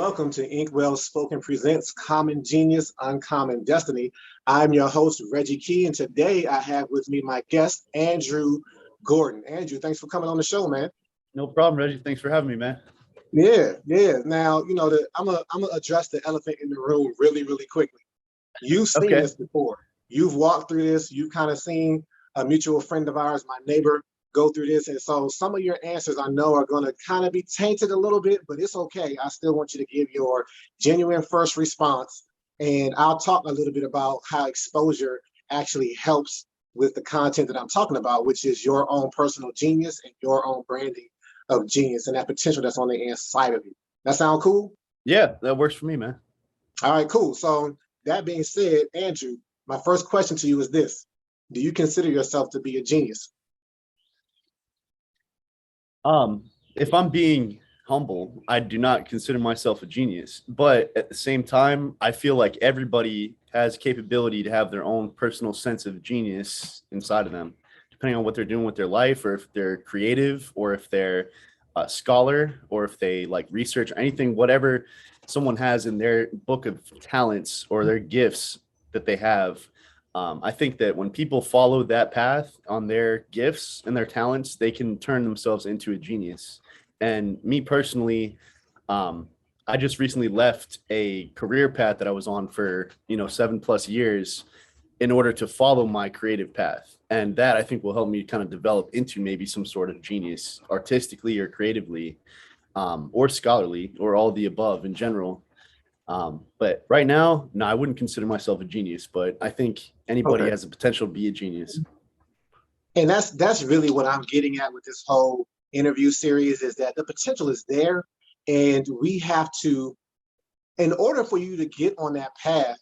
Welcome to Inkwell Spoken Presents Common Genius, Uncommon Destiny. I'm your host, Reggie Key, and today I have with me my guest, Andrew Gordon. Andrew, thanks for coming on the show, man. No problem, Reggie. Thanks for having me, man. Yeah. Now, I'm gonna address the elephant in the room really quickly. You've seen Okay. this before. You've walked through this. You've kind of seen a mutual friend of ours, my neighbor, go through this. And so some of your answers I know are going to kind of be tainted a little bit, but it's okay. I still want you to give your genuine first response. And I'll talk a little bit about how exposure actually helps with the content that I'm talking about, which is your own personal genius and your own branding of genius and that potential that's on the inside of you. That sound cool? Yeah, that works for me, man. All right, cool. So that being said, Andrew, my first question to you is this. Do you consider yourself to be a genius? If I'm being humble, I do not consider myself a genius, but at the same time, I feel like everybody has capability to have their own personal sense of genius inside of them, depending on what they're doing with their life, or if they're creative, or if they're a scholar, or if they like research anything, whatever someone has in their book of talents or their gifts that they have. I think that when people follow that path on their gifts and their talents, they can turn themselves into a genius. And me personally, I just recently left a career path that I was on for 7+ years in order to follow my creative path. And that I think will help me kind of develop into maybe some sort of genius artistically or creatively, or scholarly, or all the above in general. But right now, no, I wouldn't consider myself a genius, but I think anybody Okay. has the potential to be a genius. And that's really what I'm getting at with this whole interview series is that the potential is there. And we have to, in order for you to get on that path,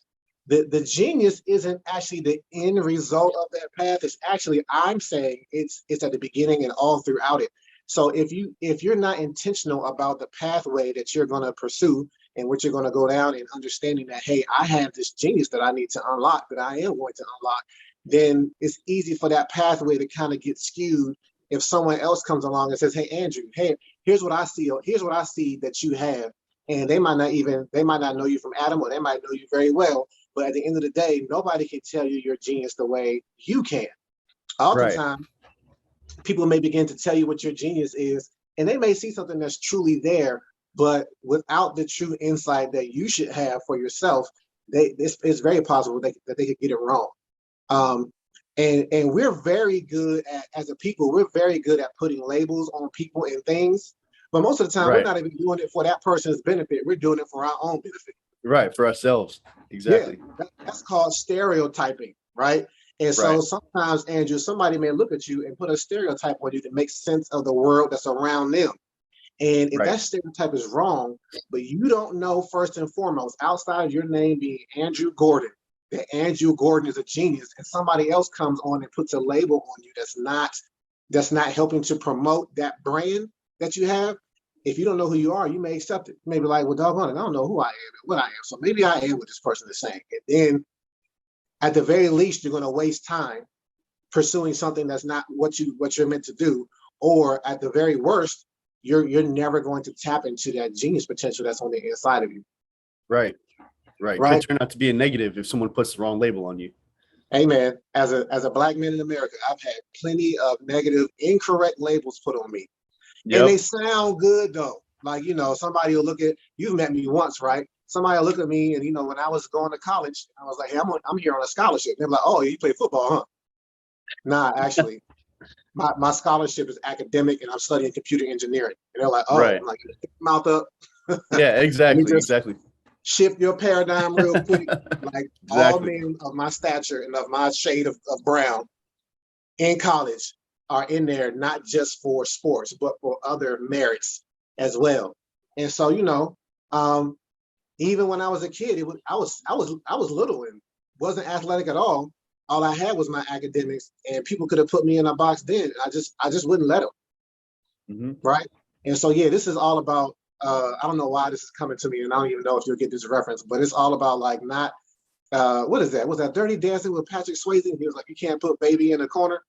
the genius isn't actually the end result of that path. It's actually, I'm saying it's at the beginning and all throughout it. So if you're not intentional about the pathway that you're going to pursue and what you're going to go down and understanding that, hey, I have this genius that I need to unlock, that I am going to unlock, then it's easy for that pathway to kind of get skewed if someone else comes along and says, hey, Andrew, hey, here's what I see, that you have. And they might not know you from Adam, or they might know you very well. But at the end of the day, nobody can tell you your genius the way you can. Right. Oftentimes, people may begin to tell you what your genius is, and they may see something that's truly there, but without the true insight that you should have for yourself, it's very possible that they could get it wrong. And we're very good at, as a people, we're very good at putting labels on people and things. But most of the time, We're Right. not even doing it for that person's benefit. We're doing it for our own benefit. Right. For ourselves. Exactly. Yeah, that's called stereotyping, right? And so Right. sometimes, Andrew, somebody may look at you and put a stereotype on you to make sense of the world that's around them. And if Right. that stereotype is wrong, but you don't know first and foremost, outside of your name being Andrew Gordon, that Andrew Gordon is a genius, and somebody else comes on and puts a label on you that's not helping to promote that brand that you have. If you don't know who you are, you may accept it. You may be like, well, doggone it, I don't know who I am and what I am. So maybe I am what this person is saying. And then at the very least, you're going to waste time pursuing something that's not what you're meant to do. Or at the very worst, you're never going to tap into that genius potential that's on the inside of you. Right. Right. Right. Could turn out to be a negative if someone puts the wrong label on you. Hey man, as a black man in America, I've had plenty of negative, incorrect labels put on me. And they Yep. sound good though. Like, somebody will look at, you've met me once, right? Somebody will look at me and, when I was going to college, I was like, hey, I'm here on a scholarship. They're like, oh, you play football, huh? Nah, actually, my scholarship is academic and I'm studying computer engineering. And they're like, oh, Right. I'm like, mouth up. Yeah, Let me exactly. just Exactly. shift your paradigm real quick. Like all Exactly. men of my stature and of my shade of brown in college are in there, not just for sports, but for other merits as well. And so, even when I was a kid, I was little and wasn't athletic at all. All I had was my academics, and people could have put me in a box then. I just wouldn't let them, Hmm. right? And so, yeah, this is all about. I don't know why this is coming to me, and I don't even know if you'll get this reference, but it's all about like not. What is that? Was that Dirty Dancing with Patrick Swayze? He was like, "You can't put baby in a corner."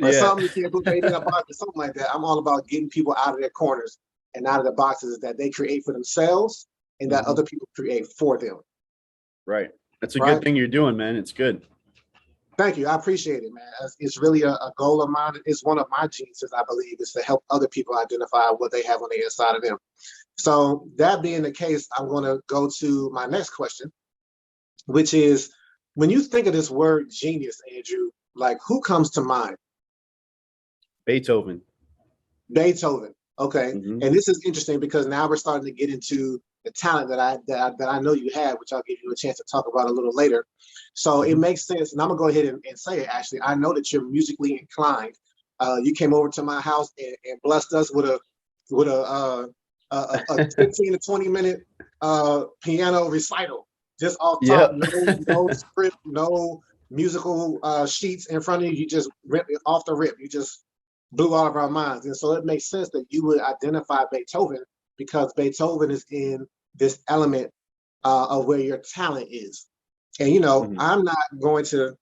Or Yeah. something, you can't put baby in a box or something like that. I'm all about getting people out of their corners and out of the boxes that they create for themselves and that other people create for them. Right. That's a Right. good thing you're doing, man. It's good. Thank you. I appreciate it, man. It's really a goal of mine. It's one of my geniuses, I believe, is to help other people identify what they have on the inside of them. So that being the case, I'm going to go to my next question, which is, when you think of this word genius, Andrew, like, who comes to mind? Beethoven. Beethoven. Okay. Mhm. And this is interesting because now we're starting to get into the talent that I know you have, which I'll give you a chance to talk about a little later. So it makes sense. And I'm gonna go ahead and say it, actually. I know that you're musically inclined. You came over to my house and blessed us with a 15 to 20 minute piano recital, just off top. Yep. No script, no musical sheets in front of you. You just rip it off the rip. You just blew all of our minds. And so it makes sense that you would identify Beethoven, because Beethoven is in this element of where your talent is. And, you know, I'm not going to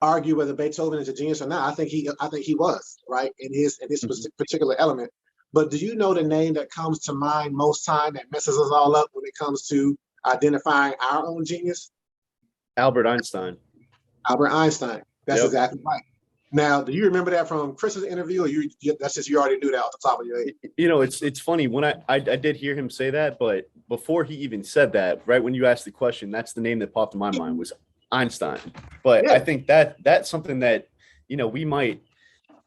argue whether Beethoven is a genius or not. I think he was, right, in his particular element. But do you know the name that comes to mind most time that messes us all up when it comes to identifying our own genius? Albert Einstein. Albert Einstein. That's Yep. exactly right. Now, do you remember that from Chris's interview, or that's just you already knew that off the top of your head? You know, it's funny when I did hear him say that, but before he even said that, right when you asked the question, that's the name that popped in my mind was Einstein. But Yeah. I think that's something that, you know, we might,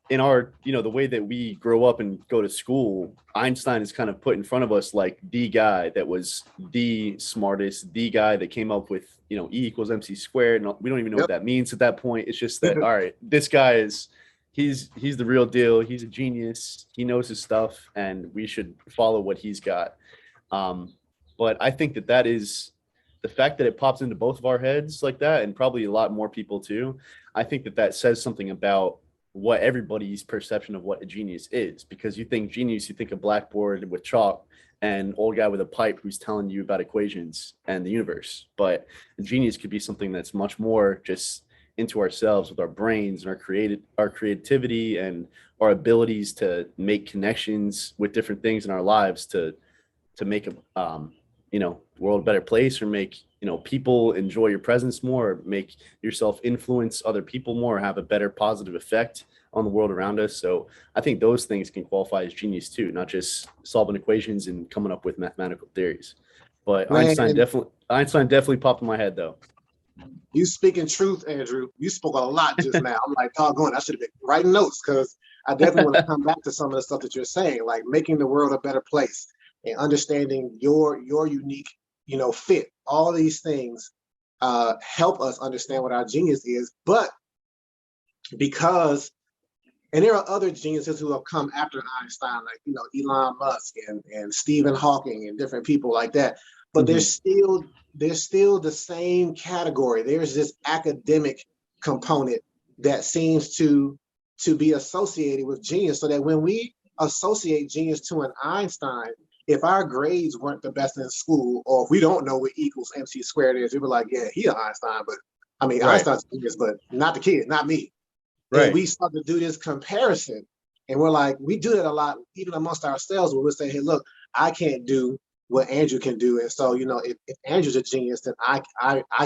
in our, you know, the way that we grow up and go to school, Einstein is kind of put in front of us like the guy that was the smartest, the guy that came up with, you know, E equals MC squared. And we don't even know what that means at that point. It's just that, all right, this guy is, he's the real deal. He's a genius. He knows his stuff, and we should follow what he's got. But I think that is the fact that it pops into both of our heads like that, and probably a lot more people too. I think that says something about what everybody's perception of what a genius is, because you think genius, you think a blackboard with chalk and old guy with a pipe who's telling you about equations and the universe. But a genius could be something that's much more just into ourselves with our brains and our creativity and our abilities to make connections with different things in our lives to make a you know, world a better place, or make, you know, people enjoy your presence more, or make yourself influence other people more, or have a better positive effect on the world around us. So I think those things can qualify as genius too, not just solving equations and coming up with mathematical theories. But Man, Einstein definitely popped in my head though. You speaking truth, Andrew. You spoke a lot just now. I'm like, doggone, I should have been writing notes, because I definitely want to come back to some of the stuff that you're saying, like making the world a better place and understanding your unique, you know, fit. All of these things help us understand what our genius is. But because, and there are other geniuses who have come after Einstein, like, you know, Elon Musk and Stephen Hawking and different people like that. But there's still the same category. There's this academic component that seems to be associated with genius, so that when we associate genius to an Einstein, if our grades weren't the best in school, or if we don't know what E equals MC squared is, we were like, yeah, he an Einstein, but I mean, Einstein's genius, but not the kid, not me. Right. And we start to do this comparison, and we're like, we do that a lot, even amongst ourselves, where we'll say, hey, look, I can't do what Andrew can do. And so, you know, if Andrew's a genius, then I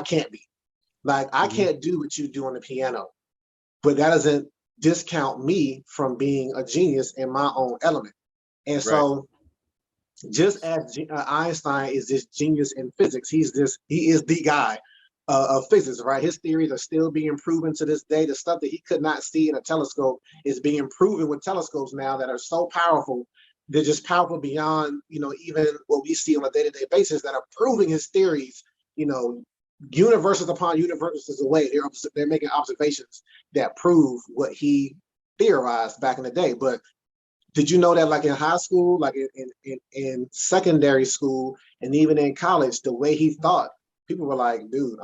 can't be. Like, I can't do what you do on the piano, but that doesn't discount me from being a genius in my own element. And so just as Einstein is this genius in physics, he is the guy of physics, right? His theories are still being proven to this day. The stuff that he could not see in a telescope is being proven with telescopes now that are so powerful. They're just powerful beyond, you know, even what we see on a day-to-day basis, that are proving his theories, you know, universes upon universes away. They're making observations that prove what he theorized back in the day. But did you know that, like, in high school, like in secondary school, and even in college, the way he thought, people were like, dude,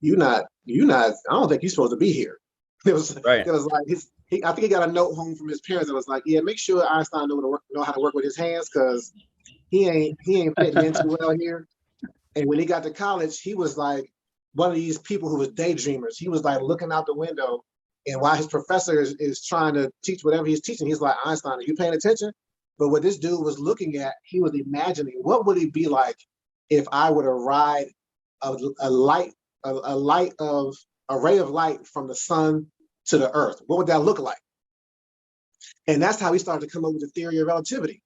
you're not, I don't think you're supposed to be here. It was like I think he got a note home from his parents that was like, yeah, make sure Einstein know how to work with his hands, because he ain't fitting in too well here. And when he got to college, he was like one of these people who was daydreamers. He was like looking out the window, and while his professor is trying to teach whatever he's teaching, he's like, Einstein, are you paying attention? But what this dude was looking at, he was imagining what would it be like if I were to ride a light, a light of a ray of light from the sun to the earth. What would that look like? And that's how he started to come up with the theory of relativity,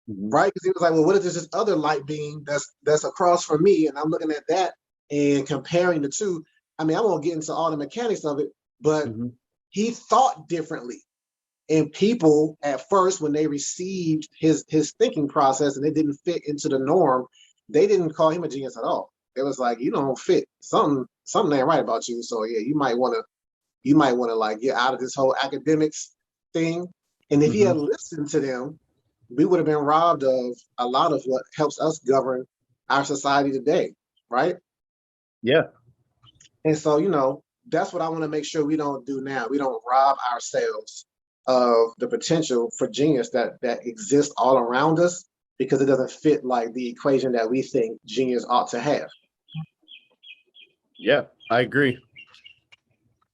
right? Because he was like, well, what if there's this other light beam that's across from me, and I'm looking at that and comparing the two? I mean, I won't get into all the mechanics of it, but he thought differently. And people at first, when they received his thinking process and it didn't fit into the norm, they didn't call him a genius at all. It was like, you don't fit. Something ain't right about you. So yeah, you might want to like get out of this whole academics thing. And if he had listened to them, we would have been robbed of a lot of what helps us govern our society today, right? Yeah. And so, you know, that's what I want to make sure we don't do now. We don't rob ourselves of the potential for genius that exists all around us, because it doesn't fit like the equation that we think genius ought to have. Yeah, I agree.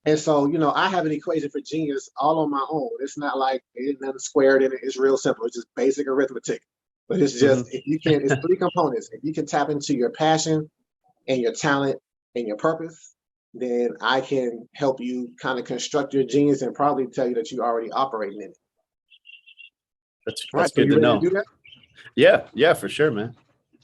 And so, you know, I have an equation for genius all on my own. It's not like it's nothing squared in it. It's real simple. It's just basic arithmetic. But it's just, if you can, it's three components. If you can tap into your passion and your talent and your purpose, then I can help you kind of construct your genius and probably tell you that you're already operating in it. That's Right, so good you to ready know. to do that? Yeah, for sure, man.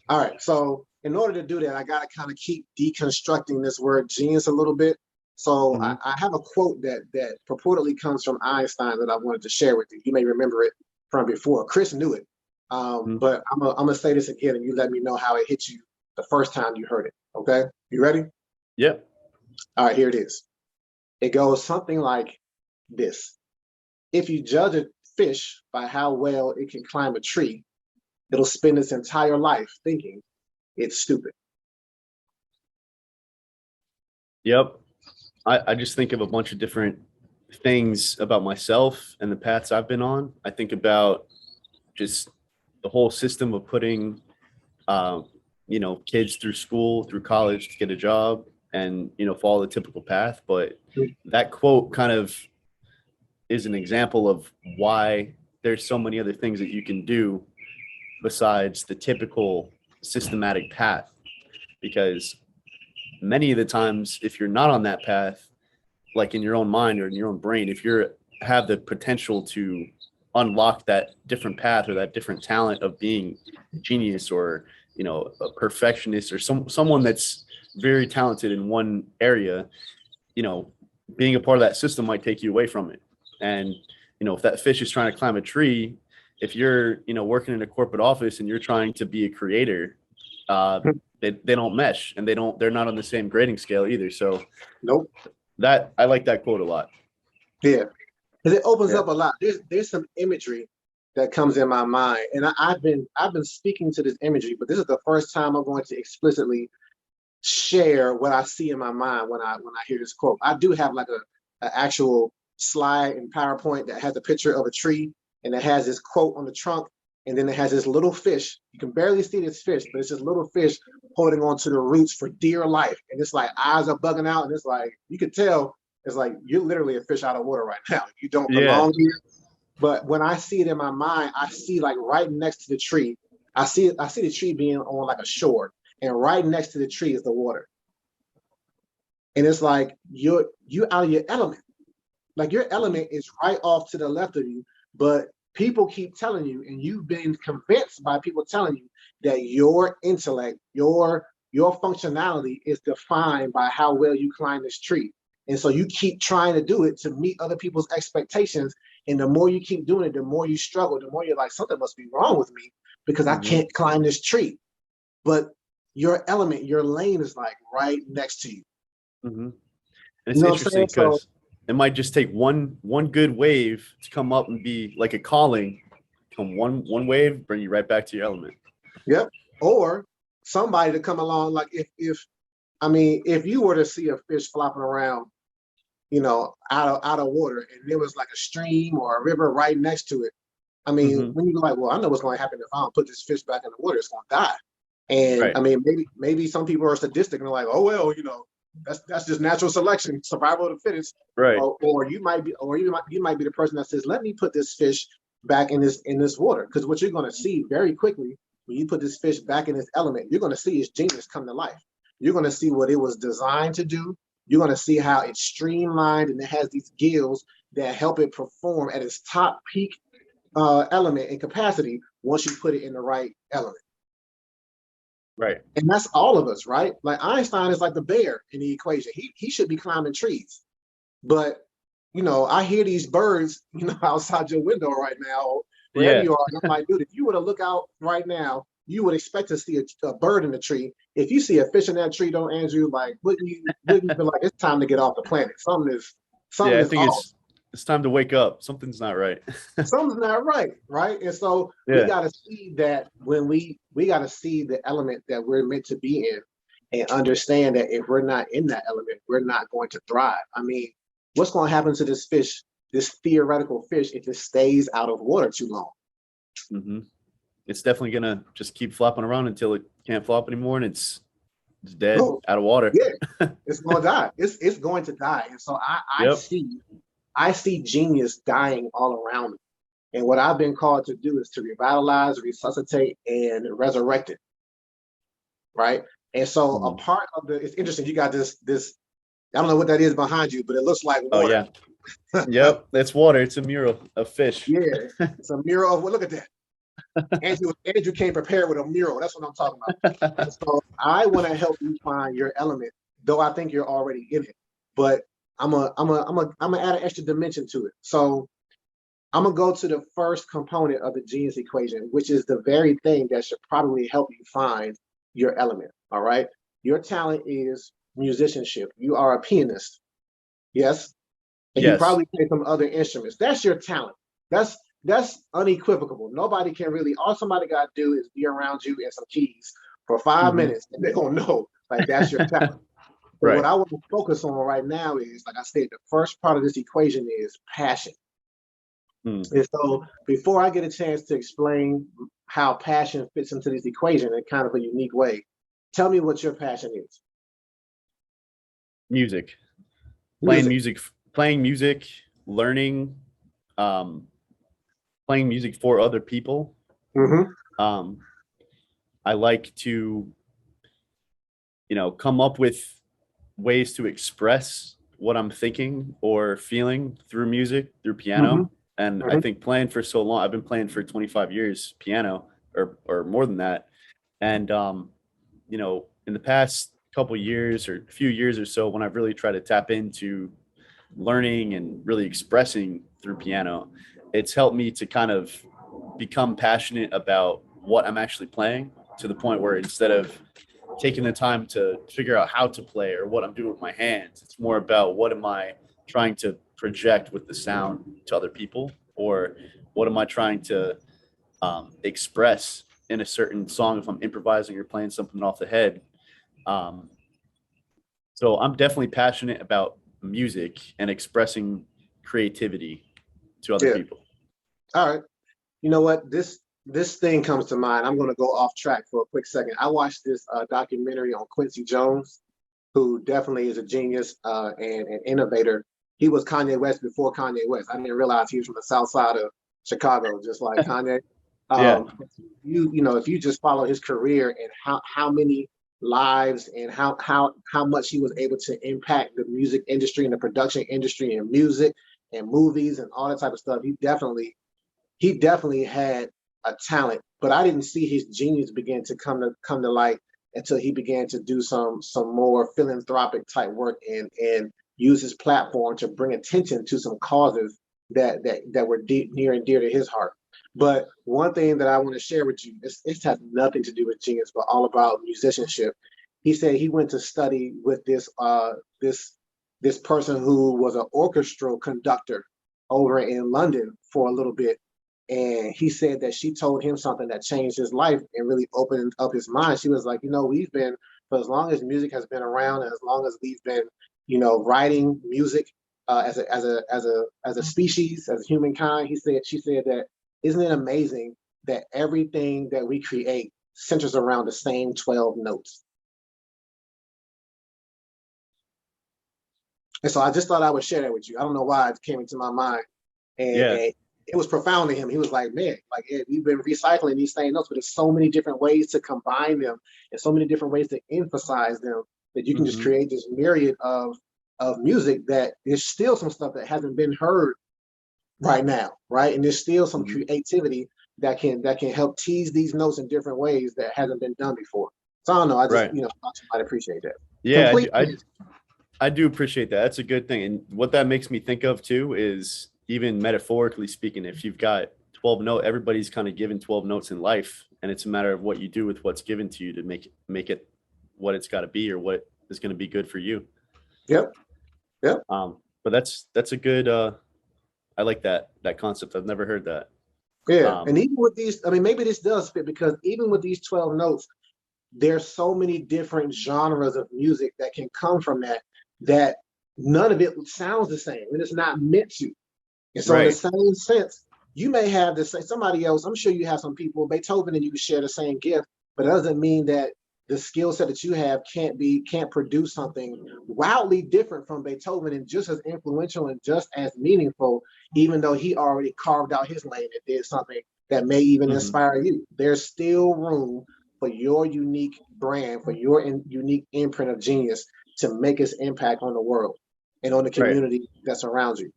All right, so in order to do that, I got to kind of keep deconstructing this word genius a little bit. So I have a quote that purportedly comes from Einstein that I wanted to share with you. You may remember it from before. Chris knew it, but I'm gonna say this again, and you let me know how it hit you the first time you heard it. Okay, you ready? Yeah. All right, here it is. It goes something like this: if you judge a fish by how well it can climb a tree, it'll spend its entire life thinking it's stupid. Yep. I just think of a bunch of different things about myself and the paths I've been on. I think about just the whole system of putting, kids through school, through college to get a job and, follow the typical path. But that quote kind of is an example of why there's so many other things that you can do besides the typical systematic path. Because many of the times, if you're not on that path, like in your own mind or in your own brain, if you have the potential to unlock that different path or that different talent of being a genius or, a perfectionist or someone that's very talented in one area, being a part of that system might take you away from it. And, if that fish is trying to climb a tree, if you're, working in a corporate office and you're trying to be a creator, they don't mesh, and they're not on the same grading scale either. So nope. I like that quote a lot. Yeah, because it opens up a lot. There's some imagery that comes in my mind, and I've been speaking to this imagery, but this is the first time I'm going to explicitly share what I see in my mind when I hear this quote. I do have like a actual slide in PowerPoint that has a picture of a tree, and it has this quote on the trunk. And then it has this little fish. You can barely see this fish, but it's this little fish holding on to the roots for dear life. And it's like eyes are bugging out. And it's like, you could tell, it's like, you're literally a fish out of water right now. You don't belong here. But when I see it in my mind, I see like right next to the tree, I see the tree being on like a shore. And right next to the tree is the water. And it's like, you're out of your element. Like your element is right off to the left of you, but people keep telling you, and you've been convinced by people telling you that your intellect, your functionality is defined by how well you climb this tree. And so you keep trying to do it to meet other people's expectations. And the more you keep doing it, the more you struggle, the more you're like, something must be wrong with me because I can't climb this tree. But your element, your lane is like right next to you. And it's interesting because it might just take one good wave to come up and be like a calling. Come one wave, bring you right back to your element. Yep. Or somebody to come along, like if you were to see a fish flopping around, out of water, and there was like a stream or a river right next to it. I mean, when you're like, well, I know what's going to happen if I don't put this fish back in the water, it's going to die. And I mean, maybe some people are sadistic and they're like, oh well, that's just natural selection, survival of the fittest. Right. Or you might be the person that says, let me put this fish back in this water. Because what you're going to see very quickly when you put this fish back in this element, you're going to see its genius come to life. You're going to see what it was designed to do. You're going to see how it's streamlined and it has these gills that help it perform at its top peak element and capacity once you put it in the right element. Right. And that's all of us, right? Like Einstein is like the bear in the equation. He should be climbing trees. But, I hear these birds, outside your window right now, wherever Yeah. you are. And I'm like, dude, if you were to look out right now, you would expect to see a bird in the tree. If you see a fish in that tree, don't Andrew, like, wouldn't you feel like it's time to get off the planet? Something Yeah, I is think off. it's time to wake up. Something's not right. Something's not right, right? And so we Yeah. got to see that when we got to see the element that we're meant to be in and understand that if we're not in that element, we're not going to thrive. I mean, what's going to happen to this fish, this theoretical fish, if it stays out of water too long? Hmm. It's definitely gonna just keep flopping around until it can't flop anymore, and it's dead, Oh, out of water. yeah, it's going to die. It's going to die. And so Yep. I see genius dying all around me. And what I've been called to do is to revitalize, resuscitate, and resurrect it. Right. And so a part of it's interesting. You got this, I don't know what that is behind you, but it looks like Oh water. yeah. Yep. It's water. It's a mural of fish. Yeah. It's a mural of, well, look at that. Andrew came prepared with a mural. That's what I'm talking about. So I want to help you find your element, though I think you're already in it. But I'm gonna add an extra dimension to it. So I'm gonna go to the first component of the genius equation, which is the very thing that should probably help you find your element. All right. Your talent is musicianship. You are a pianist. Yes. And you Yes. probably play some other instruments. That's your talent. That's unequivocal. Nobody can really, all somebody got to do is be around you and some keys for 5 minutes, and they're gonna know like that's your talent. But Right. what I want to focus on right now is, like I said, the first part of this equation is passion. And so before I get a chance to explain how passion fits into this equation in kind of a unique way, tell me what your passion is. Music. Playing music, learning, playing music for other people. Mm-hmm. I like to, come up with ways to express what I'm thinking or feeling through music, through piano. Mm-hmm. And I think playing for so long, I've been playing for 25 years piano or more than that. And, in the past couple years or few years or so, when I've really tried to tap into learning and really expressing through piano, it's helped me to kind of become passionate about what I'm actually playing, to the point where instead of taking the time to figure out how to play or what I'm doing with my hands, it's more about what am I trying to project with the sound to other people, or what am I trying to express in a certain song if I'm improvising or playing something off the head. So I'm definitely passionate about music and expressing creativity to other people. All right. You know what? This thing comes to mind. I'm going to go off track for a quick second. I watched this documentary on Quincy Jones, who definitely is a genius and an innovator. He was Kanye West before Kanye West. I didn't realize he was from the South Side of Chicago, just like Kanye. Yeah. If you just follow his career and how many lives and how much he was able to impact the music industry and the production industry and music and movies and all that type of stuff, he definitely had a talent. But I didn't see his genius begin to come to light until he began to do some more philanthropic type work and use his platform to bring attention to some causes that were near and dear to his heart. But one thing that I want to share with you, it has nothing to do with genius, but all about musicianship. He said he went to study with this person who was an orchestral conductor over in London for a little bit. And he said that she told him something that changed his life and really opened up his mind. She was like, we've been, for as long as music has been around and as long as we've been, writing music as a species, as humankind, she said that, isn't it amazing that everything that we create centers around the same 12 notes? And so I just thought I would share that with you. I don't know why it came into my mind. And it was profound to him. He was like, man, like we've been recycling these same notes, but there's so many different ways to combine them and so many different ways to emphasize them that you can just Hmm. create this myriad of music that there's still some stuff that hasn't been heard right now, right? And there's still some Hmm. creativity that can help tease these notes in different ways that hasn't been done before. So I don't know. I just Right. thought you might appreciate that. Yeah, Complete. I do appreciate that. That's a good thing. And what that makes me think of too is even metaphorically speaking, if you've got 12 note, everybody's kind of given 12 notes in life, and it's a matter of what you do with what's given to you to make it what it's got to be or what is going to be good for you. Yep. Yep. But that's a good I like that concept. I've never heard that. Yeah. And Um, even with these, I mean, maybe this does fit because even with these 12 notes, there's so many different genres of music that can come from that none of it sounds the same and it's not meant to. And so in the right. same sense, you may have the same somebody else. I'm sure you have some people, Beethoven and you share the same gift, but it doesn't mean that the skill set that you have can't produce something wildly different from Beethoven and just as influential and just as meaningful, even though he already carved out his lane and did something that may even Hmm. inspire you. There's still room for your unique brand, for your unique imprint of genius to make its impact on the world and on the Right. community that surrounds you.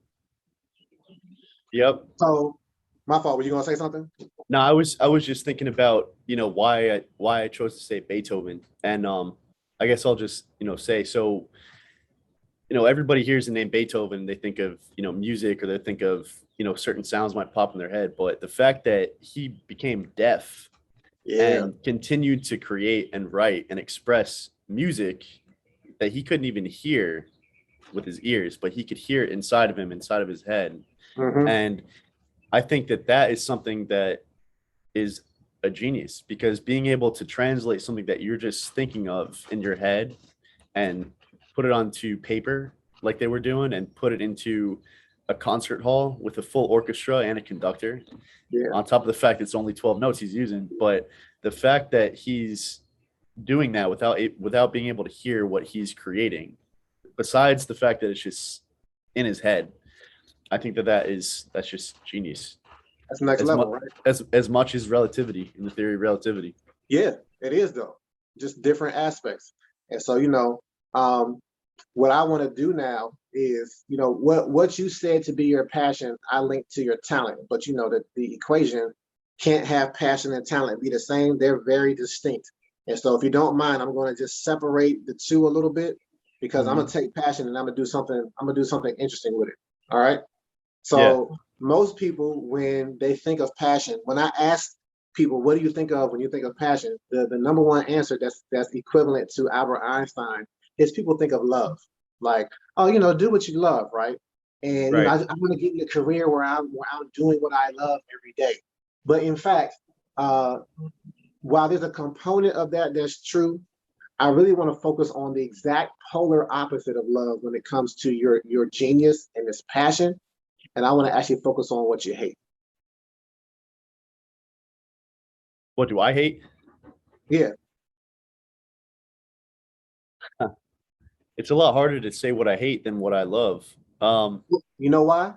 Yep. So, my fault. Were you gonna say something? No, I was just thinking about, why I chose to say Beethoven. And I guess I'll just, say so, everybody hears the name Beethoven, they think of, music, or they think of, certain sounds might pop in their head, but the fact that he became deaf Yeah. and continued to create and write and express music that he couldn't even hear with his ears, but he could hear it inside of him, inside of his head. Hmm. And I think that that is something that is a genius, because being able to translate something that you're just thinking of in your head and put it onto paper like they were doing and put it into a concert hall with a full orchestra and a conductor, Yeah. on top of the fact it's only 12 notes he's using, but the fact that he's doing that without being able to hear what he's creating, besides the fact that it's just in his head, I think that's just genius. That's the next As level, much right? as much as relativity, in the theory of relativity. Yeah, it is though. Just different aspects. And so, um, what I want to do now is, what you said to be your passion, I link to your talent. But you know that the equation can't have passion and talent be the same. They're very distinct. And so if you don't mind, I'm going to just separate the two a little bit because I'm gonna Hmm. take passion and I'm gonna do something interesting with it. All right. Yeah. So most people, when they think of passion, when I ask people, what do you think of when you think of passion? The number one answer that's equivalent to Albert Einstein is people think of love. Like, oh, do what you love, right? And Right. I want to get in a career where I'm doing what I love every day. But in fact, uh, while there's a component of that that's true, I really want to focus on the exact polar opposite of love when it comes to your genius and this passion, and I want to actually focus on what you hate. What do I hate? Yeah. It's a lot harder to say what I hate than what I love. You know why?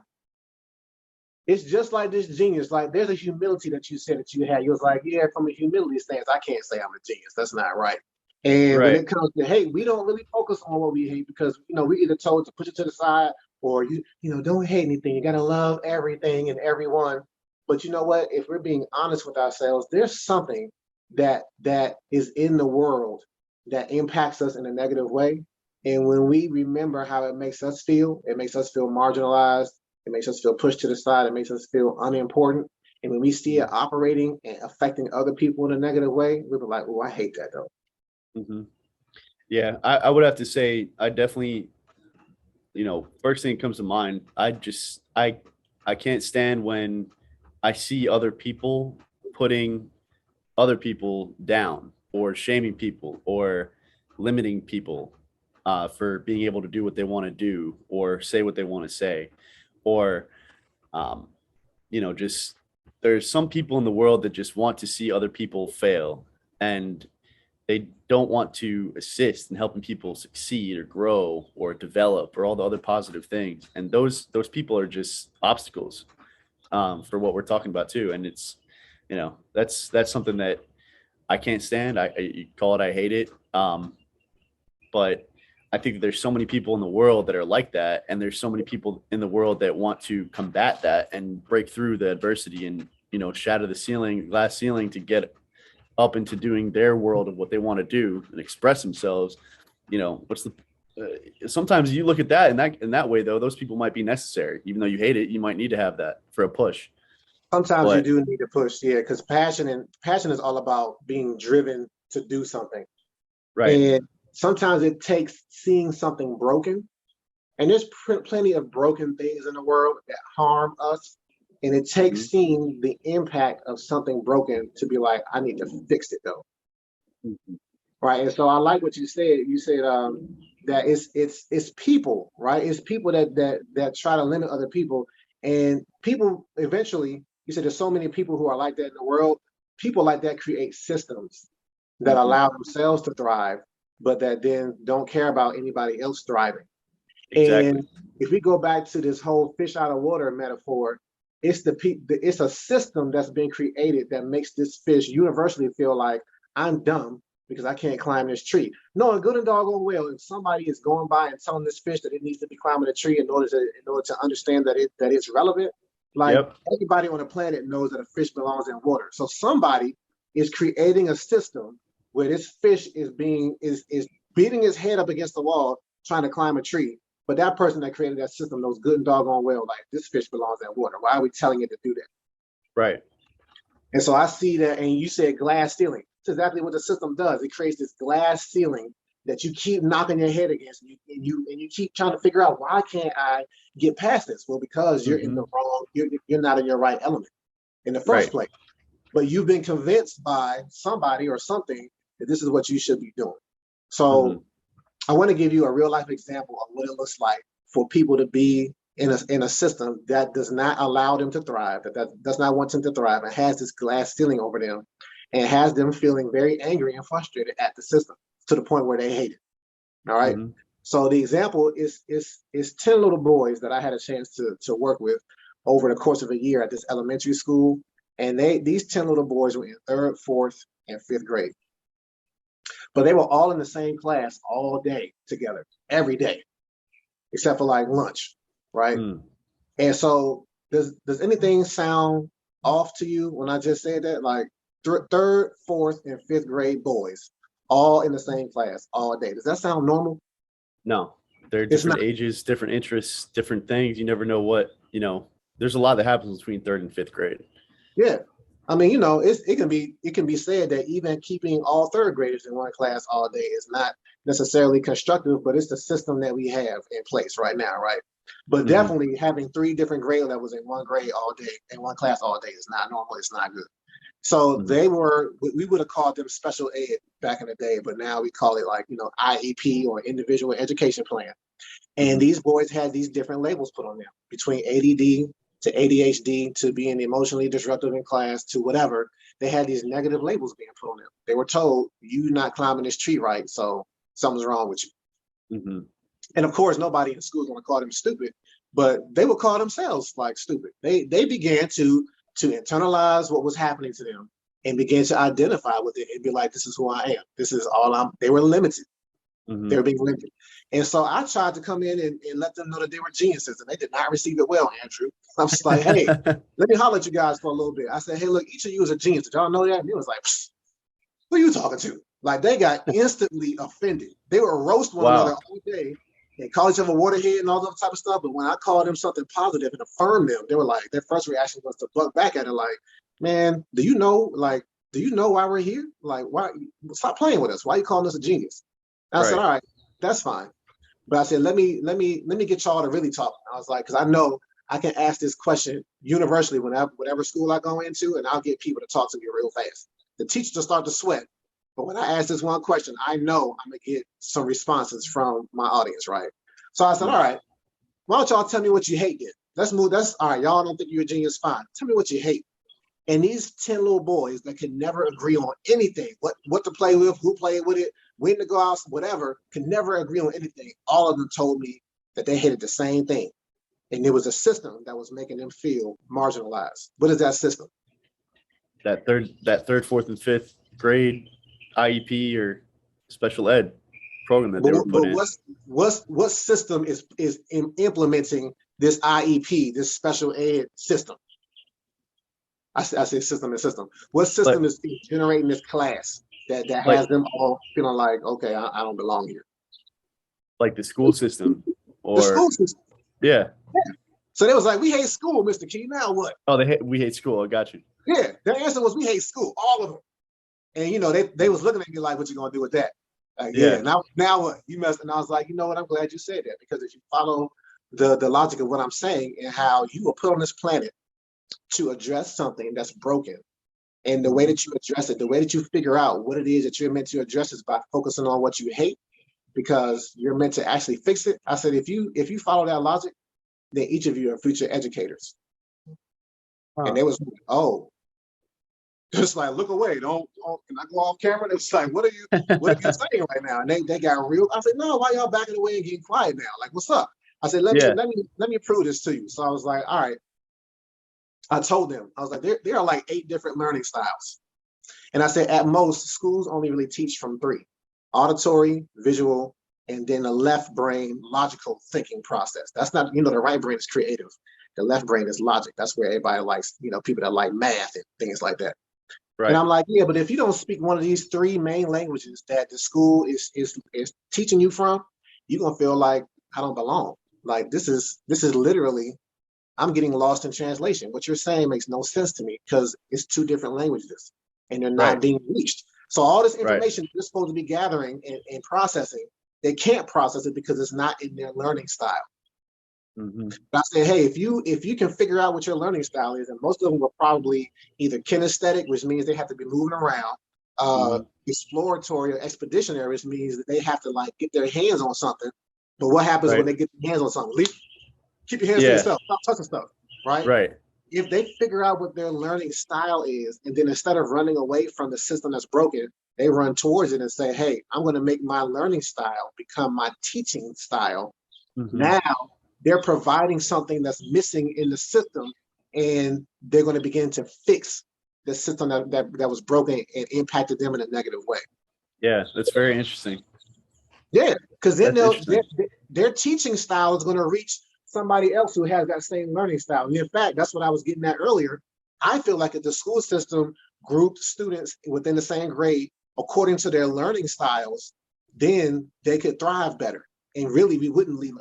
It's just like this genius. Like there's a humility that you said that you had. You was like, yeah, from a humility stance, I can't say I'm a genius. That's not right. And when Right. it comes to hate, we don't really focus on what we hate because we either told to push it to the side or don't hate anything. You gotta love everything and everyone. But you know what? If we're being honest with ourselves, there's something that is in the world that impacts us in a negative way. And when we remember how it makes us feel marginalized, it makes us feel pushed to the side. It makes us feel unimportant. And when we see it operating and affecting other people in a negative way, we'll be like, oh, I hate that though. Hmm. Yeah, I would have to say I definitely, first thing that comes to mind, I can't stand when I see other people putting other people down or shaming people or limiting people for being able to do what they want to do or say what they want to say, or um, just there's some people in the world that just want to see other people fail, and they don't want to assist in helping people succeed or grow or develop or all the other positive things. And those people are just obstacles. for what we're talking about too. And it's, that's something that I can't stand. You call it, I hate it. But I think that there's so many people in the world that are like that, and there's so many people in the world that want to combat that and break through the adversity and shatter the glass ceiling to get up into doing their world of what they want to do and express themselves. What's the sometimes you look at that in that way though, those people might be necessary. Even though you hate it, you might need to have that for a push. Sometimes you But do need to push, yeah, because passion is all about being driven to do something. right. And sometimes it takes seeing something broken. And there's plenty of broken things in the world that harm us. And it takes Mhm. seeing the impact of something broken to be like, I need to fix it though. Mhm. Right. And so I like what you said. You said that it's people, right? It's people that try to limit other people. And people eventually, you said there's so many people who are like that in the world. People like that create systems that Mhm. allow themselves to thrive, but that then don't care about anybody else thriving. Exactly. And if we go back to this whole fish out of water metaphor, it's a system that's been created that makes this fish universally feel like I'm dumb because I can't climb this tree. Knowing good and doggone well, if somebody is going by and telling this fish that it needs to be climbing a tree in order to understand that it's relevant, like Yep. everybody on the planet knows that a fish belongs in water. So somebody is creating a system where this fish is beating his head up against the wall trying to climb a tree, but that person that created that system knows good and doggone well, like this fish belongs in water. Why are we telling it to do that? Right. And so I see that, and you said glass ceiling. That's exactly what the system does. It creates this glass ceiling that you keep knocking your head against, and you keep trying to figure out why can't I get past this? Well, because you're in Hmm. the wrong, you're not in your right element in the first Right. place. But you've been convinced by somebody or something that this is what you should be doing. Hmm. So I want to give you a real life example of what it looks like for people to be in a system that does not allow them to thrive, that does not want them to thrive, and has this glass ceiling over them, and has them feeling very angry and frustrated at the system to the point where they hate it. All right. Hmm. So the example is 10 little boys that I had a chance to work with over the course of a year at this elementary school. And these 10 little boys were in third, fourth, and fifth grade. But they were all in the same class all day together, every day, except for like lunch, right? Mm. And so does anything sound off to you when I just said that? Like third, fourth, and fifth grade boys all in the same class all day. Does that sound normal? No, they're It's different not. ages, different interests, different things. You never know there's a lot that happens between third and fifth grade. Yeah. I mean, it can be said that even keeping all third graders in one class all day is not necessarily constructive, but it's the system that we have in place right now, right? But Hmm. definitely having three different grade levels in one grade all day, in one class all day is not normal. It's not good. So Hmm. we would have called them special ed back in the day, but now we call it like, IEP or individual education plan. And Hmm. these boys had these different labels put on them between ADD to ADHD to being emotionally disruptive in class to whatever. They had these negative labels being put on them. They were told, "You not climbing this tree right, so something's wrong with you." Hmm. And of course, nobody in school is going to call them stupid, but they would call themselves like stupid. They began to internalize what was happening to them and began to identify with it and be like, "This is who I am. This is all I'm." They were limited. They Hmm. were being limited. And so I tried to come in and let them know that they were geniuses, and they did not receive it well, Andrew. I'm just like, hey, let me holler at you guys for a little bit. I said, hey, look, each of you is a genius. Did y'all know that? And it was like, who are you talking to? Like they got instantly offended. They would roast one another Wow. all day and call each other waterhead and all that type of stuff. But when I called them something positive and affirmed them, they were like, their first reaction was to buck back at it, like, man, do you know why we're here? Like, why stop playing with us? Why are you calling us a genius? And I said, Right. all right, that's fine. But I said, let me get y'all to really talk. I was like, because I know I can ask this question universally whatever school I go into, and I'll get people to talk to me real fast. The teachers will start to sweat. But when I ask this one question, I know I'm gonna get some responses from my audience, right? So I said, all Mm. right, why don't y'all tell me what you hate then? Let's move. That's all right. Y'all don't think you're a genius, fine. Tell me what you hate. And these 10 little boys that can never agree on anything, what to play with, who played with it, when to go out, whatever, can never agree on anything. All of them told me that they hated the same thing. And there was a system that was making them feel marginalized. What is that system? That third, fourth, and fifth grade IEP or special ed program that they were put in. What system is implementing this IEP, this special ed system? I say system and system. What system is generating this class that has them all feeling like, okay, I don't belong here? Like the school system, or the school system. Yeah. So they was like, we hate school, Mr. Key. Now what? Oh, we hate school. I got you. Yeah, their answer was, we hate school, all of them. And you know, they was looking at me like, what you gonna do with that? Like, yeah. Now what? You messed. And I was like, you know what? I'm glad you said that, because if you follow the logic of what I'm saying and how you were put on this planet to address something that's broken, and the way that you address it, the way that you figure out what it is that you're meant to address is by focusing on what you hate, because you're meant to actually fix it. I said, if you follow that logic, then each of you are future educators. And they was, oh, just like, look away, don't can I go off camera? And it's like, what are you saying right now? And they got real. I said, no, why y'all backing away and getting quiet now? Like, what's up? I said, let me prove this to you. So I was like, all right. I told them, I was like, there are like 8 different learning styles. And I said, at most, schools only really teach from 3: auditory, visual, and then the left brain logical thinking process. That's not, the right brain is creative. The left brain is logic. That's where everybody likes, people that like math and things like that. Right. And I'm like, yeah, but if you don't speak one of these 3 main languages that the school is teaching you from, you're gonna feel like I don't belong. Like this is literally, I'm getting lost in translation. What you're saying makes no sense to me, because it's 2 different languages and they're not being reached. So all this information they're supposed to be gathering and processing, they can't process it because it's not in their learning style. Mm-hmm. But I said, hey, if you can figure out what your learning style is, and most of them were probably either kinesthetic, which means they have to be moving around, exploratory or expeditionary, which means that they have to like get their hands on something. But what happens when they get their hands on something? Keep your hands to yourself. Stop touching stuff, right? Right. If they figure out what their learning style is, and then instead of running away from the system that's broken, they run towards it and say, hey, I'm going to make my learning style become my teaching style. Mm-hmm. Now they're providing something that's missing in the system, and they're going to begin to fix the system that was broken and impacted them in a negative way. Yeah, that's very interesting. Yeah, because then their teaching style is going to reach somebody else who has that same learning style. And in fact, that's what I was getting at earlier. I feel like if the school system grouped students within the same grade according to their learning styles, then they could thrive better. And really, we wouldn't leave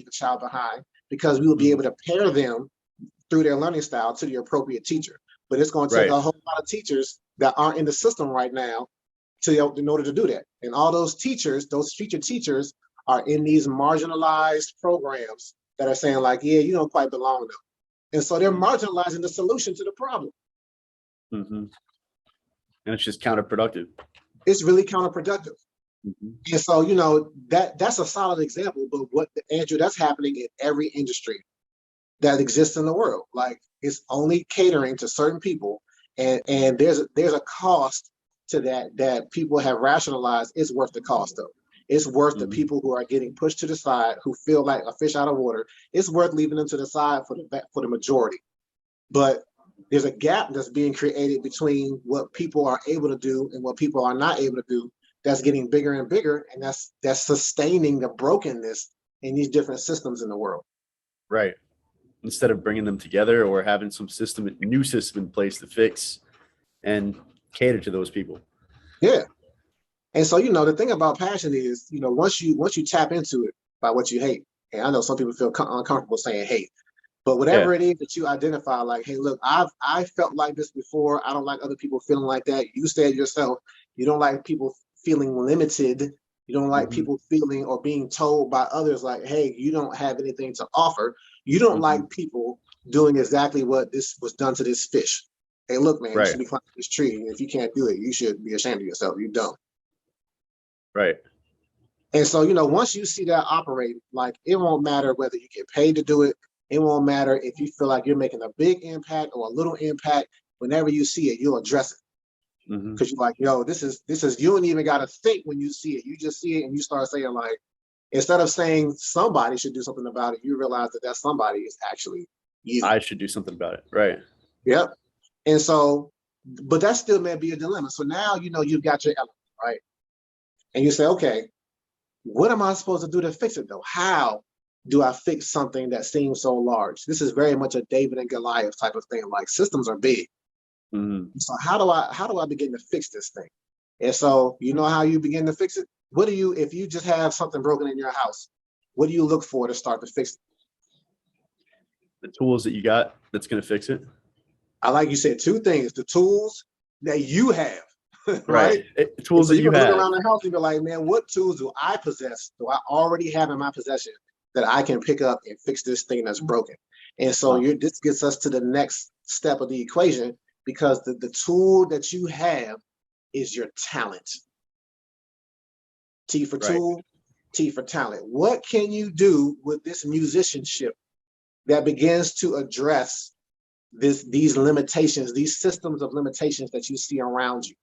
a child behind, because we would be able to pair them through their learning style to the appropriate teacher. But it's going to take a whole lot of teachers that aren't in the system right now in order to do that. And all those teachers, those future teachers, are in these marginalized programs that are saying like, yeah, you don't quite belong though. And so they're marginalizing the solution to the problem. Mm-hmm. And it's just counterproductive. It's really counterproductive. Mm-hmm. And so, that's a solid example, but Andrew, that's happening in every industry that exists in the world. Like, it's only catering to certain people. And there's a cost to that people have rationalized. It's worth the cost though. It's worth the people who are getting pushed to the side, who feel like a fish out of water. It's worth leaving them to the side for the majority. But there's a gap that's being created between what people are able to do and what people are not able to do. That's getting bigger and bigger, and that's sustaining the brokenness in these different systems in the world. Right. Instead of bringing them together or having some new system in place to fix and cater to those people. Yeah. And so, the thing about passion is, once you tap into it by what you hate, and I know some people feel uncomfortable saying hate, but whatever it is that you identify, like, hey, look, I felt like this before. I don't like other people feeling like that. You said yourself, you don't like people feeling limited. You don't like people feeling or being told by others like, hey, you don't have anything to offer. You don't like people doing exactly what this was done to this fish. Hey, look, man, you should be climbing this tree. And if you can't do it, you should be ashamed of yourself. You don't. Right. And so, once you see that operate, like, it won't matter whether you get paid to do it. It won't matter if you feel like you're making a big impact or a little impact. Whenever you see it, you'll address it. Because you're like, yo, this is, you don't even got to think when you see it. You just see it and you start saying like, Instead of saying somebody should do something about it, you realize that somebody is actually you. I should do something about it. Right. Yep. And so, but that still may be a dilemma. So now, you've got your element, right? And you say, okay, what am I supposed to do to fix it though? How do I fix something that seems so large? This is very much a David and Goliath type of thing. Like, systems are big. Mm-hmm. So how do I begin to fix this thing? And so, you know how you begin to fix it? If you just have something broken in your house, what do you look for to start to fix it? The tools that you got that's going to fix it. I like you said, two things: the tools that you have, Right. right? Tools so that you can have. look around the house and be like, man, what tools do I possess? Do I already have in my possession that I can pick up and fix this thing that's broken? And so this gets us to the next step of the equation, because the tool that you have is your talent. T for tool, T for talent. What can you do with this musicianship that begins to address these limitations, these systems of limitations that you see around you?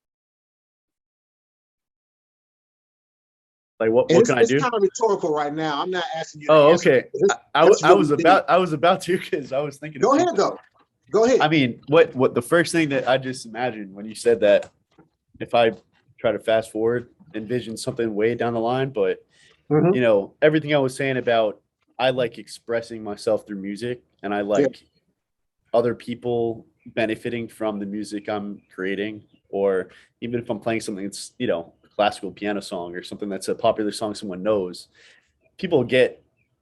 Like what can I do? It's kind of rhetorical right now. I'm not asking you. Oh, okay. I was about to, because I was thinking. Go ahead, though. Go ahead. I mean, what the first thing that I just imagined when you said that, if I try to fast forward, envision something way down the line, but everything I was saying about, I like expressing myself through music, and I like other people benefiting from the music I'm creating, or even if I'm playing something that's, a classical piano song or something that's a popular song someone knows, people get,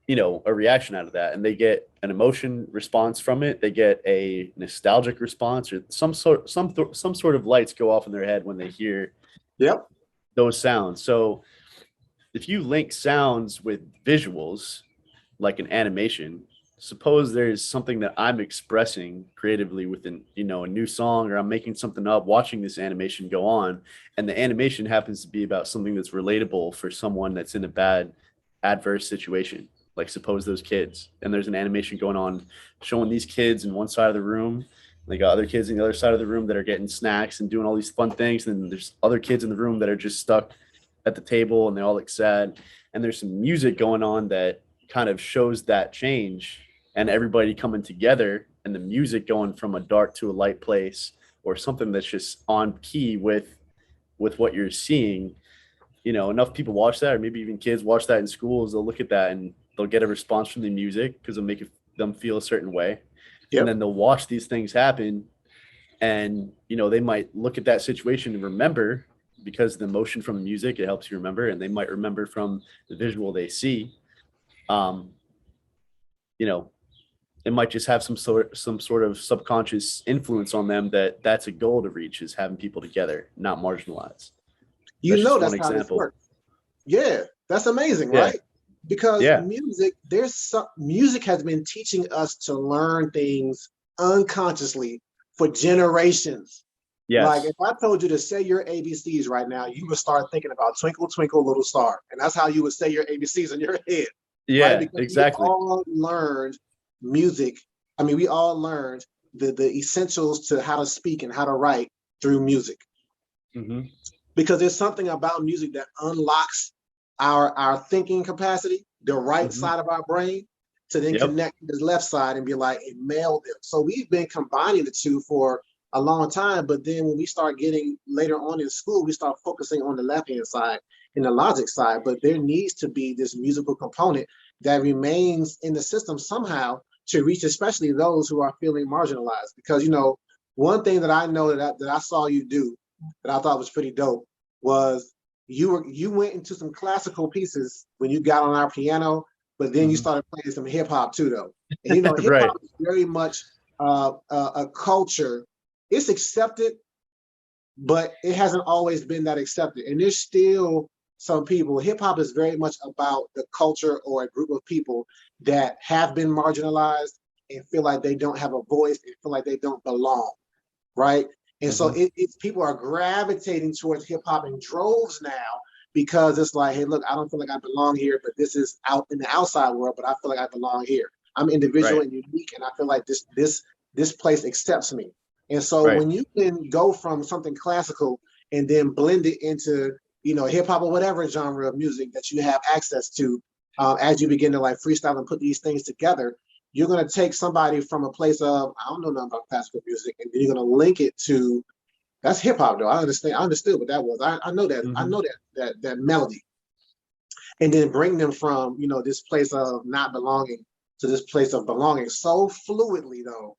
a reaction out of that, and they get an emotion response from it. They get a nostalgic response, or some sort of lights go off in their head when they hear those sounds. So if you link sounds with visuals, like an animation, suppose there's something that I'm expressing creatively within, a new song, or I'm making something up, watching this animation go on, and the animation happens to be about something that's relatable for someone that's in a bad, adverse situation. Like, suppose those kids, and there's an animation going on showing these kids in one side of the room, they got other kids in the other side of the room that are getting snacks and doing all these fun things, and then there's other kids in the room that are just stuck at the table and they all look sad, and there's some music going on that kind of shows that change, and everybody coming together, and the music going from a dark to a light place, or something that's just on key with what you're seeing. Enough people watch that, or maybe even kids watch that in schools, they'll look at that and they'll get a response from the music because it'll make them feel a certain way. And then they'll watch these things happen, and they might look at that situation and remember, because the emotion from the music, it helps you remember, and they might remember from the visual they see. It might just have some sort of subconscious influence on them, that's a goal to reach, is having people together, not marginalized. That's how this works. Yeah, that's amazing, right? Because music has been teaching us to learn things unconsciously for generations. Yes. Like, if I told you to say your ABCs right now, you would start thinking about Twinkle, Twinkle, Little Star. And that's how you would say your ABCs in your head. Yeah, right? exactly. We all learned music. I mean, we all learned the essentials to how to speak and how to write through music. Mm-hmm. Because there's something about music that unlocks our thinking capacity, the right side of our brain, to then connect to the left side and be like, it mailed them. So we've been combining the two for a long time, but then when we start getting later on in school, we start focusing on the left-hand side and the logic side. But there needs to be this musical component that remains in the system somehow to reach, especially those who are feeling marginalized. Because, one thing that I know that I saw you do that I thought was pretty dope was you went into some classical pieces when you got on our piano, but then you started playing some hip hop too, though. And hip hop is very much a culture. It's accepted, but it hasn't always been that accepted. And there's still some people. Hip hop is very much about the culture or a group of people that have been marginalized and feel like they don't have a voice and feel like they don't belong, right? And so it's people are gravitating towards hip hop in droves now, because it's like, hey, look, I don't feel like I belong here, but this is out in the outside world, but I feel like I belong here. I'm individual and unique, and I feel like this place accepts me. And so when you can go from something classical and then blend it into, hip hop or whatever genre of music that you have access to, as you begin to like freestyle and put these things together, you're going to take somebody from a place of, I don't know nothing about classical music, and then you're going to link it to, that's hip hop though. I understood what that was. I know that, I know that melody. And then bring them from, you know, this place of not belonging to this place of belonging so fluidly though,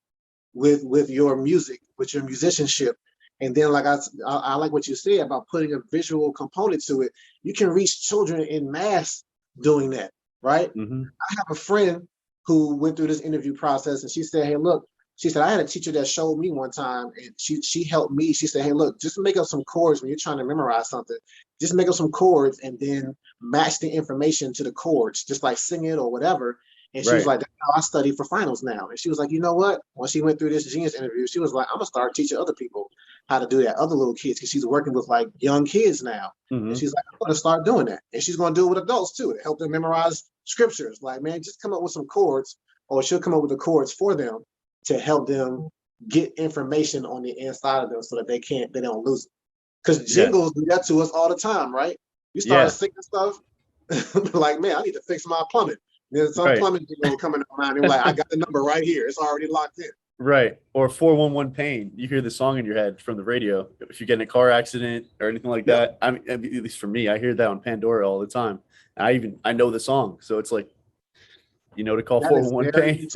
with your music, with your musicianship. And then like I like what you said about putting a visual component to it. You can reach children in mass doing that, right? I have a friend who went through this interview process, and she said, hey, look, she said, I had a teacher that showed me one time, and she helped me. She said, hey, look, just make up some chords when you're trying to memorize something. Just make up some chords and then match the information to the chords, just like sing it or whatever. And she was like, that's how I study for finals now. And she was like, you know what? When she went through this Genius interview, she was like, I'm gonna start teaching other people how to do that, other little kids, because she's working with like young kids now. And she's like, I'm gonna start doing that. And she's gonna do it with adults too, to help them memorize scriptures. Like, man, just come up with some chords, or she'll come up with the chords for them to help them get information on the inside of them so that they don't lose it. Because jingles do that to us all the time, right? You start singing stuff, like, man, I need to fix my plumbing. There's some plumbing jingle coming to mind. You're like, I got the number right here. It's already locked in. Right. Or 411 pain. You hear the song in your head from the radio. If you get in a car accident or anything like that, I mean, at least for me, I hear that on Pandora all the time. I know the song. So it's like, you know, to call 411 pain.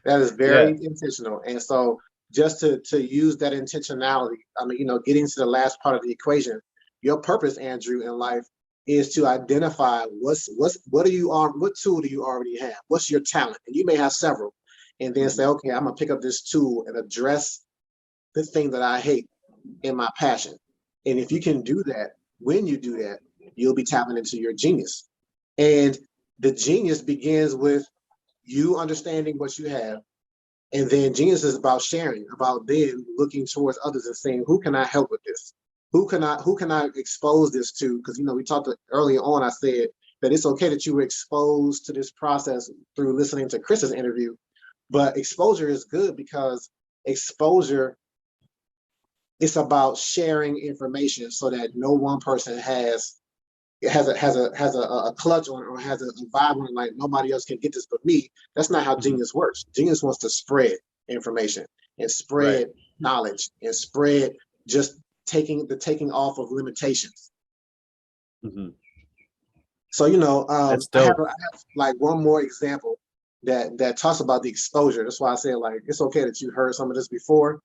That is very intentional. And so just to use that intentionality, I mean, you know, getting to the last part of the equation, your purpose, Andrew, in life is to identify what tool do you already have? What's your talent? And you may have several. And then say, okay, I'm gonna pick up this tool and address the thing that I hate in my passion. And if you can do that, when you do that, you'll be tapping into your genius. And the genius begins with you understanding what you have. And then genius is about sharing, about then looking towards others and saying, who can I help with this? Who can I expose this to? Because, you know, we talked earlier on, I said that it's okay that you were exposed to this process through listening to Chris's interview, but exposure is good because exposure is about sharing information so that no one person has a clutch on it or has a vibe on it, like nobody else can get this but me. That's not how genius works. Genius wants to spread information and spread knowledge and spread just taking off of limitations. So, you know, I have like one more example that talks about the exposure. That's why I say, like, it's okay that you heard some of this before.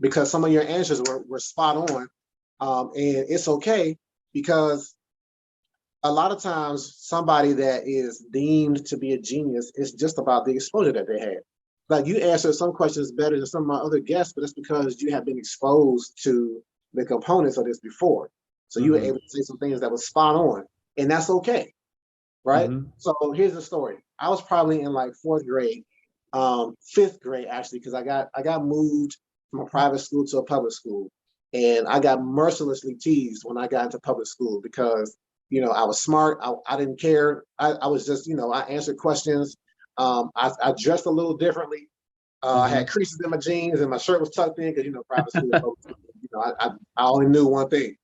Because some of your answers were spot on. And it's okay because a lot of times somebody that is deemed to be a genius is just about the exposure that they had. Like, you answered some questions better than some of my other guests, but it's because you have been exposed to the components of this before. So you were able to say some things that was spot on, and that's okay, right? So here's the story. I was probably in like 4th grade, 5th grade actually, because I got moved from a private school to a public school, and I got mercilessly teased when I got into public school because, you know, I was smart. I didn't care. I was just, you know, I answered questions. I dressed a little differently. I had creases in my jeans and my shirt was tucked in because, you know, private school, you know, I only knew one thing.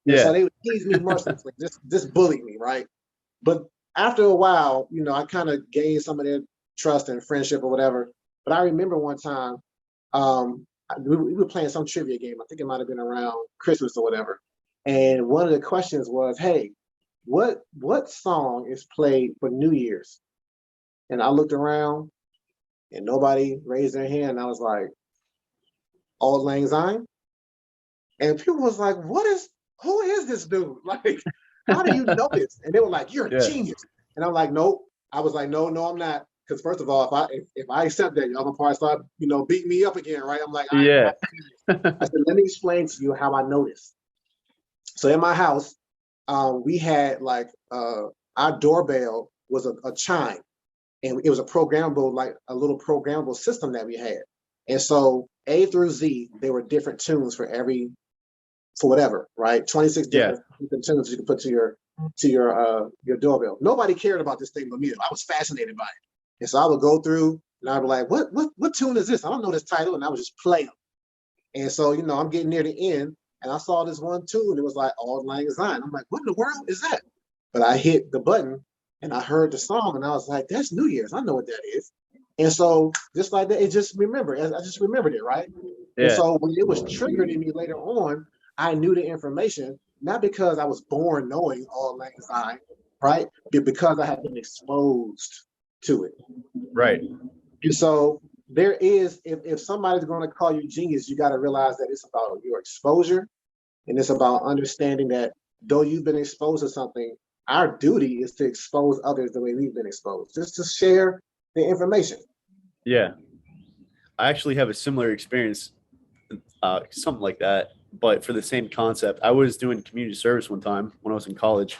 So they would tease me mercilessly, just bully me, right? But after a while, you know, I kind of gained some of their trust and friendship or whatever. But I remember one time, we were playing some trivia game. I think it might have been around Christmas or whatever. And one of the questions was, hey, what song is played for New Year's? And I looked around and nobody raised their hand. And I was like, Auld Lang Syne? And people was like, who is this dude? Like, how do you know this? And they were like, you're a genius. And I'm like, nope. I was like, no, I'm not. Because first of all, if I accept that, y'all gonna probably start, you know, beating me up again, right? I'm like, I said, let me explain to you how I know this. So in my house, we had like our doorbell was a chime, and it was a programmable, like a little programmable system that we had. And so A through Z, there were different tunes for whatever, right? 26 different tunes you can put to your doorbell. Nobody cared about this thing but me. I was fascinated by it. And so I would go through and I'd be like, what tune is this? I don't know this title. And I would just play them. And so, you know, I'm getting near the end and I saw this one tune. It was like Auld Lang Syne. I'm like, what in the world is that? But I hit the button and I heard the song, and I was like, "That's New Year's. I know what that is." And so, just like that, I just remembered it, right? And Yeah. so, when it was triggered in me later on, I knew the information, not because I was born knowing Auld Lang Syne, right? But because I had been exposed to it. Right. And so, there is, if somebody's going to call you genius, you got to realize that it's about your exposure, and it's about understanding that though you've been exposed to something, our duty is to expose others the way we've been exposed, just to share the information. Yeah. I actually have a similar experience, something like that, but for the same concept. I was doing community service one time when I was in college,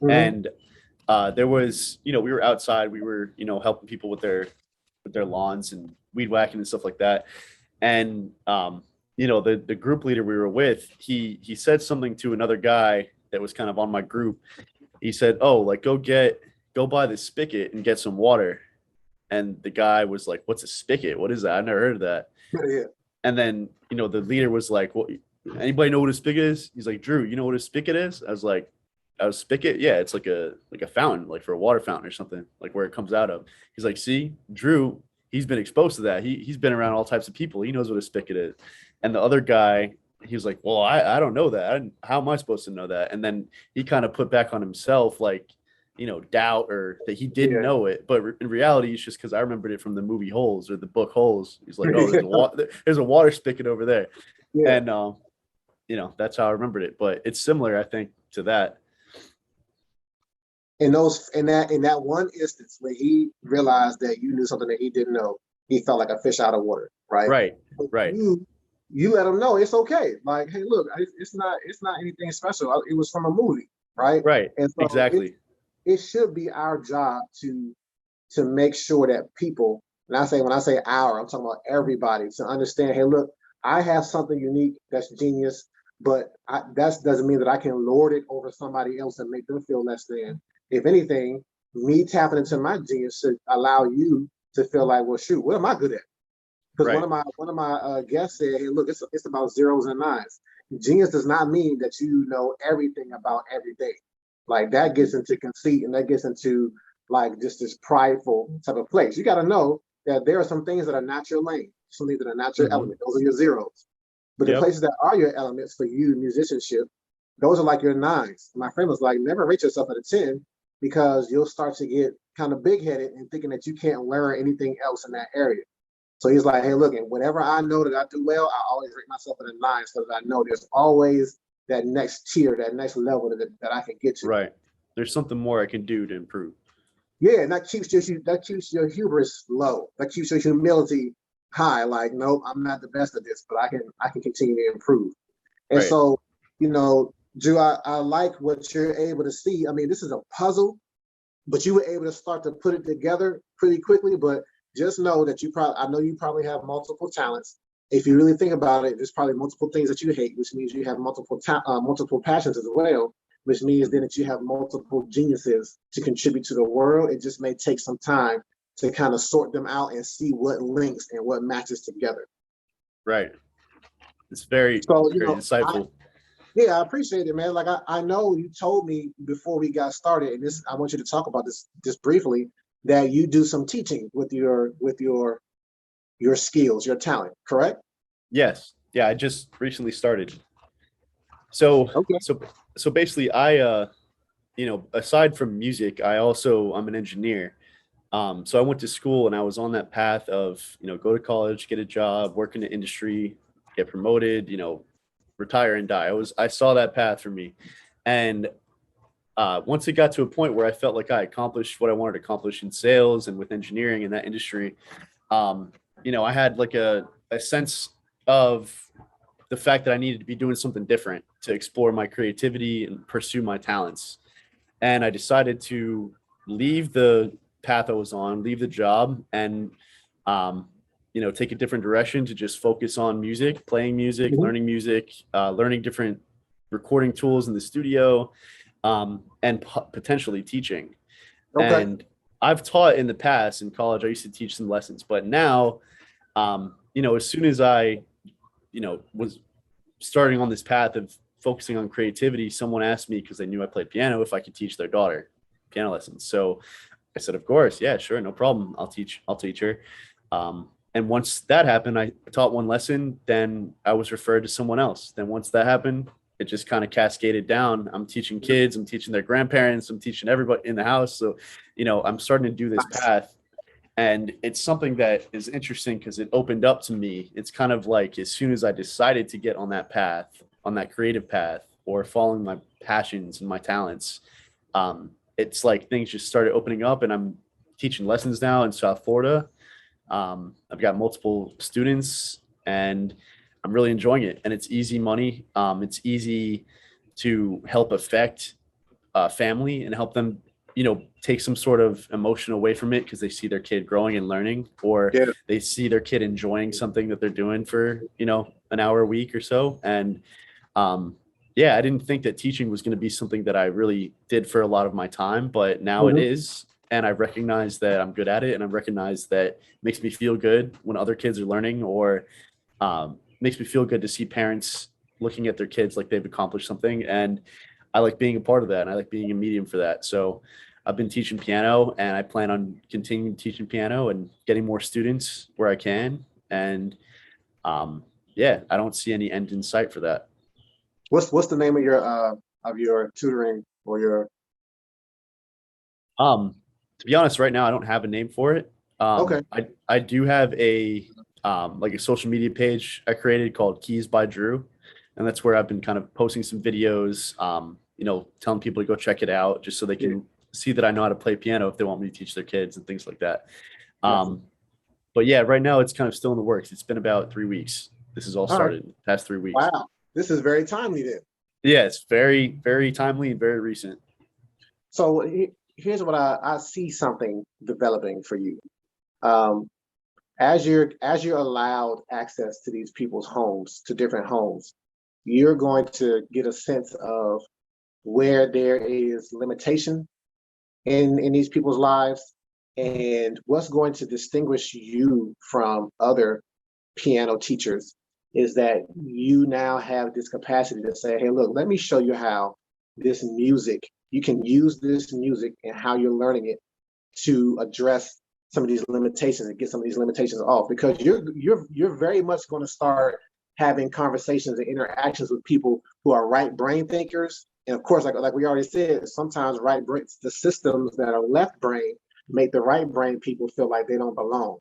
Mm-hmm. and there was, we were outside, we were, helping people with their lawns and weed whacking and stuff like that. And the group leader we were with, he said something to another guy that was kind of on my group. He said, "Oh, like go buy the spigot and get some water." And the guy was like, "What's a spigot? What is that? I never heard of that." Yeah. And then, the leader was like, "Well, anybody know what a spigot is?" He's like, "Drew, you know what a spigot is?" I was spigot. Yeah, it's like a fountain, like for a water fountain or something, like where it comes out of. He's like, "See, Drew, he's been exposed to that. He's been around all types of people. He knows what a spigot is." And the other guy, he was like, "Well, I don't know that. How am I supposed to know that?" And then he kind of put back on himself, like, doubt or that he didn't Yeah. know it. But in reality, it's just because I remembered it from the movie Holes or the book Holes. He's like, "Oh, there's a water spigot over there," Yeah. and that's how I remembered it. But it's similar, I think, to that. In that one instance where he realized that you knew something that he didn't know, he felt like a fish out of water, right? Right. But Right. you let him know it's okay. Like, hey, look, it's not anything special. It was from a movie, right? Right. And so Exactly. it should be our job to make sure that people, and when I say our, I'm talking about everybody, to understand, hey, look, I have something unique that's genius, but that doesn't mean that I can lord it over somebody else and make them feel less than. If anything, me tapping into my genius should allow you to feel like, well, shoot, what am I good at? Because Right. one of my guests said, hey, look, it's about zeros and nines. Genius does not mean that you know everything about every day. Like that gets into conceit, and that gets into like just this prideful type of place. You got to know that there are some things that are not your lane, some things that are not your Hmm. element. Those are your zeros. But the Yep. places that are your elements for you, musicianship, those are like your nines. My friend was like, never rate yourself at a 10 because you'll start to get kind of big headed and thinking that you can't learn anything else in that area. So he's like, hey, look, and whatever I know that I do well, I always rate myself at a 9 so that I know there's always that next tier, that next level that I can get to. Right. There's something more I can do to improve. Yeah, and that keeps your hubris low. That keeps your humility high. Like, nope, I'm not the best at this, but I can continue to improve. And Right. so, Drew, I like what you're able to see. I mean, this is a puzzle, but you were able to start to put it together pretty quickly. But just know that I know you probably have multiple talents. If you really think about it, there's probably multiple things that you hate, which means you have multiple passions as well, which means then that you have multiple geniuses to contribute to the world. It just may take some time to kind of sort them out and see what links and what matches together. Right. It's very, So, very insightful. yeah, I appreciate it, man. Like I know you told me before we got started, and this I want you to talk about this just briefly, that you do some teaching with your skills, your talent, correct? Yes. Yeah. I just recently started. So, Okay. so, so basically, aside from music, I'm an engineer. So I went to school and I was on that path of, go to college, get a job, work in the industry, get promoted, retire and die. I saw that path for me. And once it got to a point where I felt like I accomplished what I wanted to accomplish in sales and with engineering in that industry, I had like a sense of the fact that I needed to be doing something different to explore my creativity and pursue my talents. And I decided to leave the path I was on, leave the job, and take a different direction to just focus on music, playing music, Mhm. learning different recording tools in the studio, and potentially teaching. Okay. And I've taught in the past in college. I used to teach some lessons, but now, as soon as I, was starting on this path of focusing on creativity, someone asked me because they knew I played piano if I could teach their daughter. piano lessons. So I said, of course, yeah, sure, no problem. I'll teach her. And once that happened, I taught one lesson, then I was referred to someone else. Then once that happened, it just kind of cascaded down. I'm teaching kids, I'm teaching their grandparents, I'm teaching everybody in the house. So, I'm starting to do this Nice. path. And it's something that is interesting because it opened up to me. It's kind of like as soon as I decided to get on that path, on that creative path, or following my passions and my talents, it's like things just started opening up, and I'm teaching lessons now in South Florida. I've got multiple students, and I'm really enjoying it. And it's easy money. It's easy to help affect family and help them, take some sort of emotion away from it because they see their kid growing and learning, or Yeah. they see their kid enjoying something that they're doing for, an hour a week or so. And yeah, I didn't think that teaching was going to be something that I really did for a lot of my time, but now it Mhm. is. And I recognize that I'm good at it. And I recognize that it makes me feel good when other kids are learning, or makes me feel good to see parents looking at their kids like they've accomplished something. And I like being a part of that. And I like being a medium for that. So I've been teaching piano, and I plan on continuing teaching piano and getting more students where I can. And yeah, I don't see any end in sight for that. What's the name of your tutoring or your Um, to be honest, right now I don't have a name for it. okay. I do have a like a social media page I created called Keys by Drew, and that's where I've been kind of posting some videos, telling people to go check it out just so they Yeah. can see that I know how to play piano if they want me to teach their kids and things like that. Gotcha. Um, but yeah, right now it's kind of still in the works. It's been about 3 weeks. This has all All right. started in the past 3 weeks. Wow. This is very timely then. Yeah, it's very, very timely and very recent. So here's what I see something developing for you. Um, as you're allowed access to these people's homes, to different homes, you're going to get a sense of where there is limitation in these people's lives, and what's going to distinguish you from other piano teachers is that you now have this capacity to say, hey, look, let me show you how this music, you can use this music and how you're learning it to address some of these limitations and get some of these limitations off, because you're very much going to start having conversations and interactions with people who are right brain thinkers. And of course, like we already said, sometimes right brain, the systems that are left brain make the right brain people feel like they don't belong.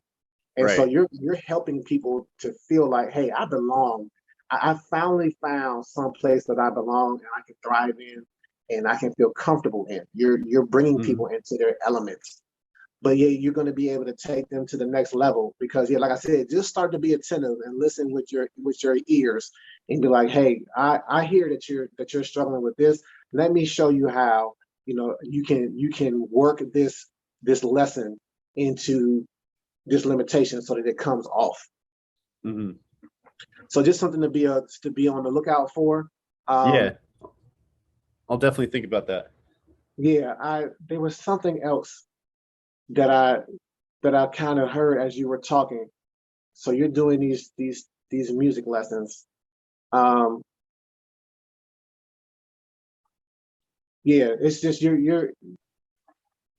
And so Right. you're helping people to feel like, hey, I belong. I finally found some place that I belong and I can thrive in and I can feel comfortable in. You're bringing Mhm. people into their elements. But yeah, you're going to be able to take them to the next level, because yeah, like I said, just start to be attentive and listen with your ears and be like, hey, I hear that you're struggling with this. Let me show you how, you can work this lesson into this limitation so that it comes off. Mhm. So just something to be on the lookout for. Um, Yeah, I'll definitely think about that. yeah, I there was something else that I kind of heard as you were talking. So you're doing these music lessons. Um, yeah, it's just you're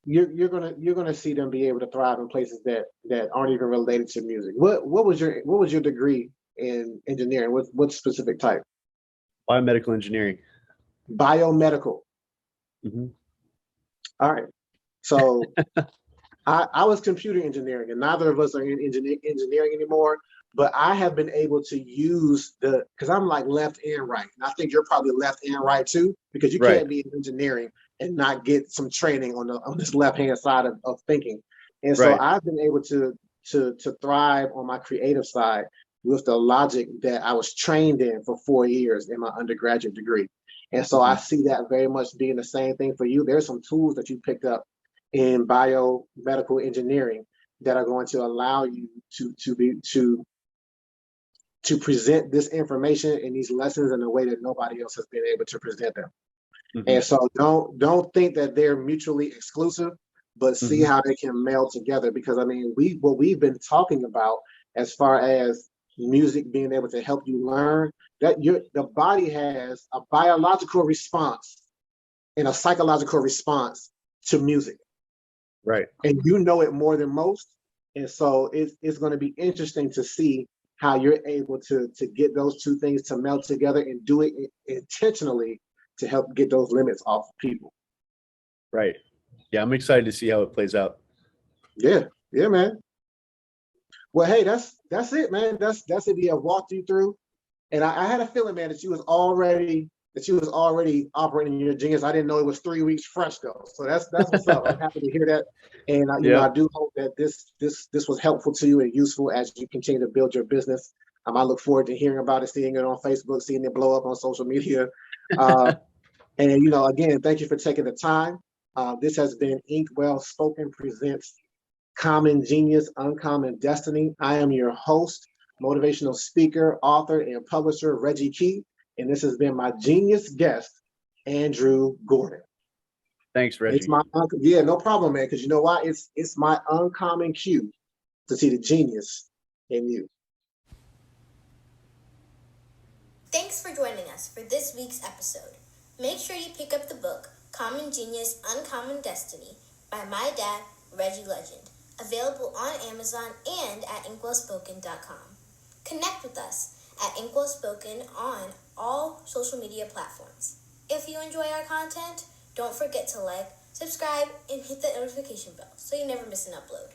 gonna see them be able to thrive in places that aren't even related to music. What was your degree in engineering? What specific type? Biomedical engineering. Biomedical. Mhm. All right. So I was computer engineering, and neither of us are in engineering anymore. But I have been able to use because I'm like left and right. And I think you're probably left and right too, because you Right. can't be in engineering and not get some training on this left hand side of thinking. And so Right. I've been able to thrive on my creative side with the logic that I was trained in for 4 years in my undergraduate degree. And so I Mhm. see that very much being the same thing for you. There's some tools that you picked up in biomedical engineering that are going to allow you to present this information and these lessons in a way that nobody else has been able to present them. And Mhm. so don't think that they're mutually exclusive, but see Mhm. how they can meld together. Because I mean, what we've been talking about as far as music being able to help you learn, that the body has a biological response and a psychological response to music. Right. And you know it more than most. And so it's going to be interesting to see how you're able to get those two things to melt together and do it intentionally to help get those limits off of people. Right. Yeah, I'm excited to see how it plays out. Yeah, man. Well, hey, that's it, man. That's it. We have walked you through, and I had a feeling, man, that you was already operating your genius. I didn't know it was 3 weeks fresh though. So that's what's up. I'm happy to hear that, and Yeah. I do hope that this was helpful to you and useful as you continue to build your business. I look forward to hearing about it, seeing it on Facebook, seeing it blow up on social media. And again, thank you for taking the time. This has been Inkwell Spoken presents Common Genius, Uncommon Destiny. I am your host, motivational speaker, author, and publisher, Reggie Key. And this has been my genius guest, Andrew Gordon. Thanks, Reggie. Yeah, no problem, man. Because you know why? It's my uncommon cue to see the genius in you. Thanks for joining us for this week's episode. Make sure you pick up the book, Common Genius, Uncommon Destiny by my dad, Reggie Legend, available on Amazon and at inkwellspoken.com. Connect with us at Inkwellspoken on all social media platforms. If you enjoy our content, don't forget to like, subscribe, and hit the notification bell so you never miss an upload.